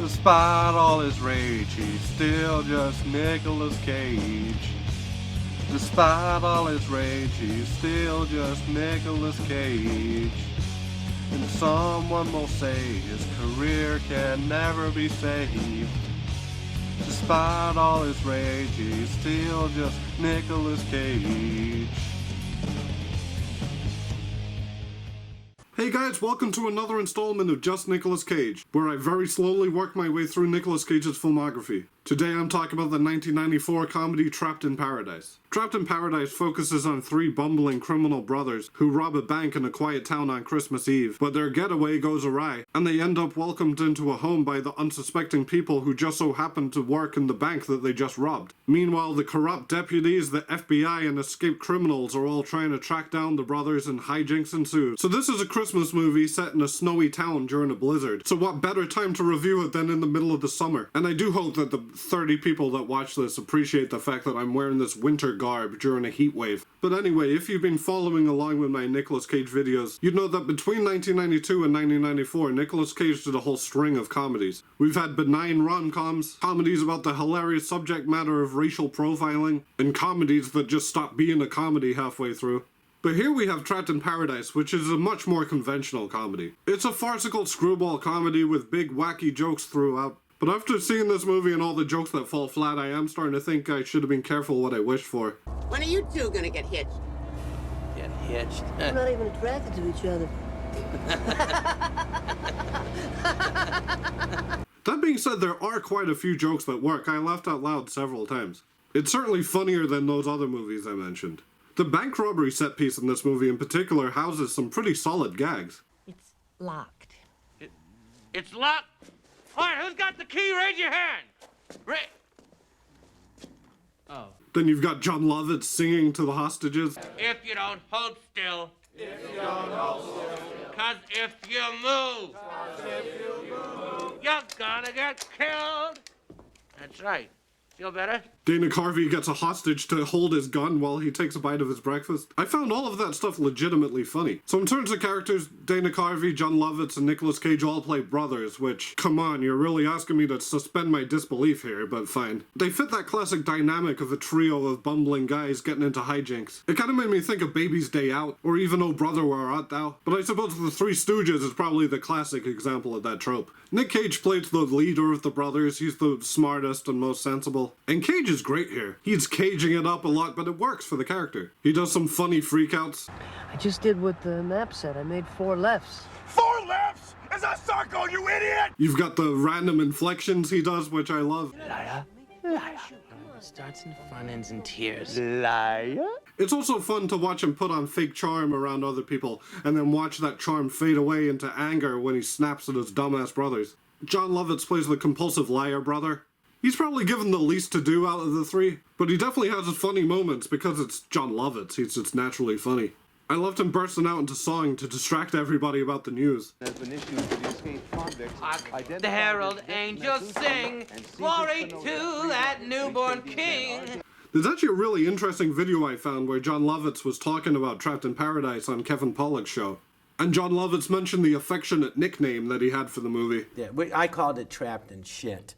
Despite all his rage, he's still just Nicolas Cage. Despite all his rage, he's still just Nicolas Cage. And someone will say his career can never be saved. Despite all his rage, he's still just Nicolas Cage. Hey guys, welcome to another installment of Just Nicolas Cage, where I very slowly work my way through Nicolas Cage's filmography. Today I'm talking about the 1994 comedy Trapped in Paradise. Trapped in Paradise focuses on three bumbling criminal brothers who rob a bank in a quiet town on Christmas Eve, but their getaway goes awry, and they end up welcomed into a home by the unsuspecting people who just so happen to work in the bank that they just robbed. Meanwhile, the corrupt deputies, the FBI, and escaped criminals are all trying to track down the brothers, and hijinks ensue. So this is a Christmas movie set in a snowy town during a blizzard, so what better time to review it than in the middle of the summer? And I do hope that the 30 people that watch this appreciate the fact that I'm wearing this winter garb during a heat wave. But anyway, if you've been following along with my Nicolas Cage videos, you'd know that between 1992 and 1994, Nicolas Cage did a whole string of comedies. We've had benign rom-coms, comedies about the hilarious subject matter of racial profiling, and comedies that just stop being a comedy halfway through. But here we have Trapped in Paradise, which is a much more conventional comedy. It's a farcical screwball comedy with big wacky jokes throughout. But after seeing this movie and all the jokes that fall flat, I am starting to think I should have been careful what I wished for. When are you two gonna get hitched? Get hitched? We're not even attracted to each other. That being said, there are quite a few jokes that work. I laughed out loud several times. It's certainly funnier than those other movies I mentioned. The bank robbery set piece in this movie in particular houses some pretty solid gags. It's locked. It's locked? All right, who's got the key? Raise your hand. Oh. Then you've got Jon Lovitz singing to the hostages. If you don't hold still. If you don't hold still. Cause if you move. You're gonna get killed. That's right. Feel better? Dana Carvey gets a hostage to hold his gun while he takes a bite of his breakfast. I found all of that stuff legitimately funny. So in terms of characters, Dana Carvey, Jon Lovitz, and Nicolas Cage all play brothers, which, come on, you're really asking me to suspend my disbelief here, but fine. They fit that classic dynamic of a trio of bumbling guys getting into hijinks. It kind of made me think of Baby's Day Out, or even Oh Brother, Where Art Thou? But I suppose The Three Stooges is probably the classic example of that trope. Nick Cage plays the leader of the brothers, he's the smartest and most sensible. And Cage is great here. He's caging it up a lot, but it works for the character. He does some funny freakouts. I just did what the map said. I made 4 lefts. 4 lefts is a circle, you idiot! You've got the random inflections he does, which I love. Liar. Starts in fun, ends in tears. Liar? It's also fun to watch him put on fake charm around other people, and then watch that charm fade away into anger when he snaps at his dumbass brothers. Jon Lovitz plays the compulsive liar brother. He's probably given the least to do out of the three, but he definitely has his funny moments because it's Jon Lovitz. He's just naturally funny. I loved him bursting out into song to distract everybody about the news. There's been issues with the escaped convicts. The herald angels sing, glory to that newborn king. There's actually a really interesting video I found where Jon Lovitz was talking about Trapped in Paradise on Kevin Pollak's show. And Jon Lovitz mentioned the affectionate nickname that he had for the movie. Yeah, I called it Trapped in Shit.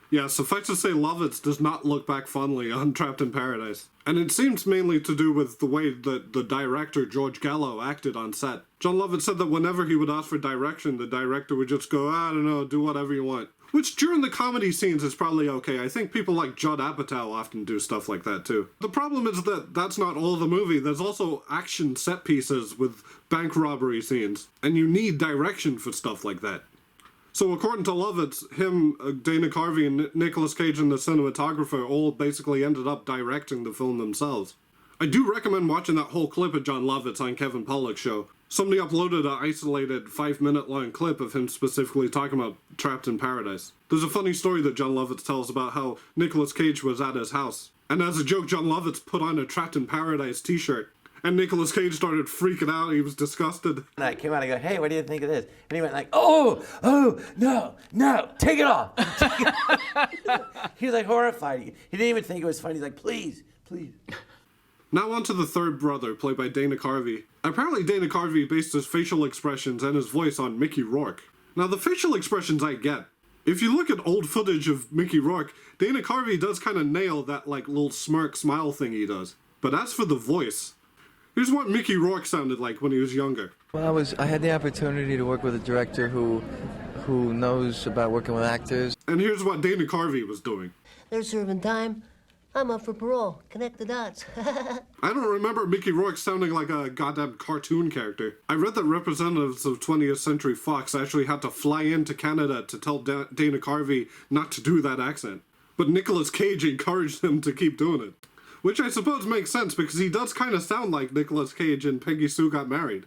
Yeah, suffice to say Lovitz does not look back fondly on Trapped in Paradise. And it seems mainly to do with the way that the director, George Gallo, acted on set. Jon Lovitz said that whenever he would ask for direction, the director would just go, I don't know, do whatever you want. Which during the comedy scenes is probably okay. I think people like Judd Apatow often do stuff like that too. The problem is that that's not all the movie. There's also action set pieces with bank robbery scenes. And you need direction for stuff like that. So according to Lovitz, him, Dana Carvey, and Nicolas Cage and the cinematographer all basically ended up directing the film themselves. I do recommend watching that whole clip of Jon Lovitz on Kevin Pollak's show. Somebody uploaded an isolated 5-minute long clip of him specifically talking about Trapped in Paradise. There's a funny story that Jon Lovitz tells about how Nicolas Cage was at his house. And as a joke, Jon Lovitz put on a Trapped in Paradise t-shirt. And Nicolas Cage started freaking out. He was disgusted. And I came out and I go, hey, what do you think of this? And he went like, oh, no, take it off. He was like horrified. He didn't even think it was funny. He's like, please. Now on to the third brother, played by Dana Carvey. Apparently Dana Carvey based his facial expressions and his voice on Mickey Rourke. Now the facial expressions I get. If you look at old footage of Mickey Rourke, Dana Carvey does kind of nail that like little smirk smile thing he does. But as for the voice, here's what Mickey Rourke sounded like when he was younger. Well, I had the opportunity to work with a director who knows about working with actors. And here's what Dana Carvey was doing. They're serving time. I'm up for parole. Connect the dots. I don't remember Mickey Rourke sounding like a goddamn cartoon character. I read that representatives of 20th Century Fox actually had to fly into Canada to tell Dana Carvey not to do that accent. But Nicolas Cage encouraged him to keep doing it. Which I suppose makes sense because he does kind of sound like Nicolas Cage in Peggy Sue Got Married.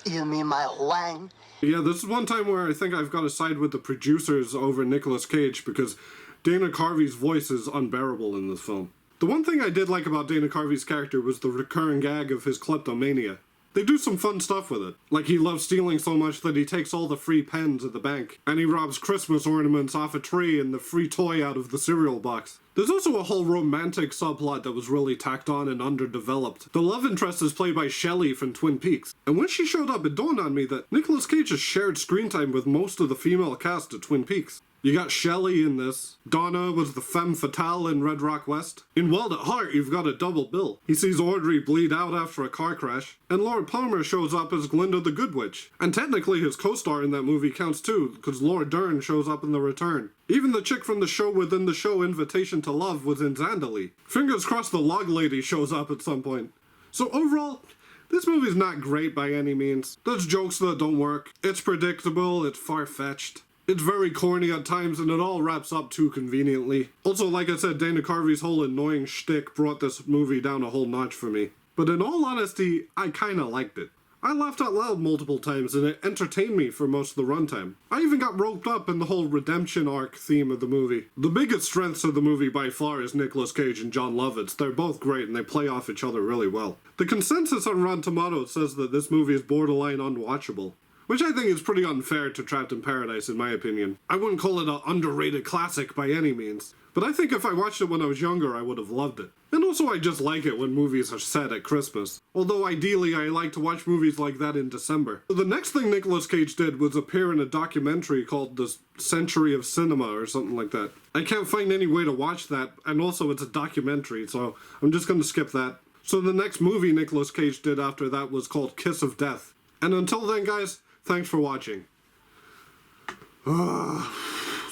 You mean my Huang? Yeah, this is one time where I think I've got to side with the producers over Nicolas Cage because Dana Carvey's voice is unbearable in this film. The one thing I did like about Dana Carvey's character was the recurring gag of his kleptomania. They do some fun stuff with it. Like he loves stealing so much that he takes all the free pens at the bank, and he robs Christmas ornaments off a tree and the free toy out of the cereal box. There's also a whole romantic subplot that was really tacked on and underdeveloped. The love interest is played by Shelley from Twin Peaks. And when she showed up, it dawned on me that Nicolas Cage has shared screen time with most of the female cast of Twin Peaks. You got Shelley in this. Donna was the femme fatale in Red Rock West. In Wild at Heart, you've got a double bill. He sees Audrey bleed out after a car crash, and Lord Palmer shows up as Glinda the Good Witch. And technically his co-star in that movie counts too, because Laura Dern shows up in The Return. Even the chick from the show within the show Invitation to Love was in Zandali. Fingers crossed the log lady shows up at some point. So overall, this movie's not great by any means. There's jokes that don't work. It's predictable, it's far-fetched. It's very corny at times, and it all wraps up too conveniently. Also, like I said, Dana Carvey's whole annoying shtick brought this movie down a whole notch for me. But in all honesty, I kinda liked it. I laughed out loud multiple times, and it entertained me for most of the runtime. I even got roped up in the whole redemption arc theme of the movie. The biggest strengths of the movie by far is Nicolas Cage and Jon Lovitz. They're both great, and they play off each other really well. The consensus on Rotten Tomatoes says that this movie is borderline unwatchable, which I think is pretty unfair to Trapped in Paradise in my opinion. I wouldn't call it an underrated classic by any means, but I think if I watched it when I was younger I would have loved it. And also I just like it when movies are set at Christmas. Although ideally I like to watch movies like that in December. The next thing Nicolas Cage did was appear in a documentary called The Century of Cinema or something like that. I can't find any way to watch that, and also it's a documentary, so I'm just gonna skip that. So the next movie Nicolas Cage did after that was called Kiss of Death. And until then guys, thanks for watching.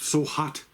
So hot.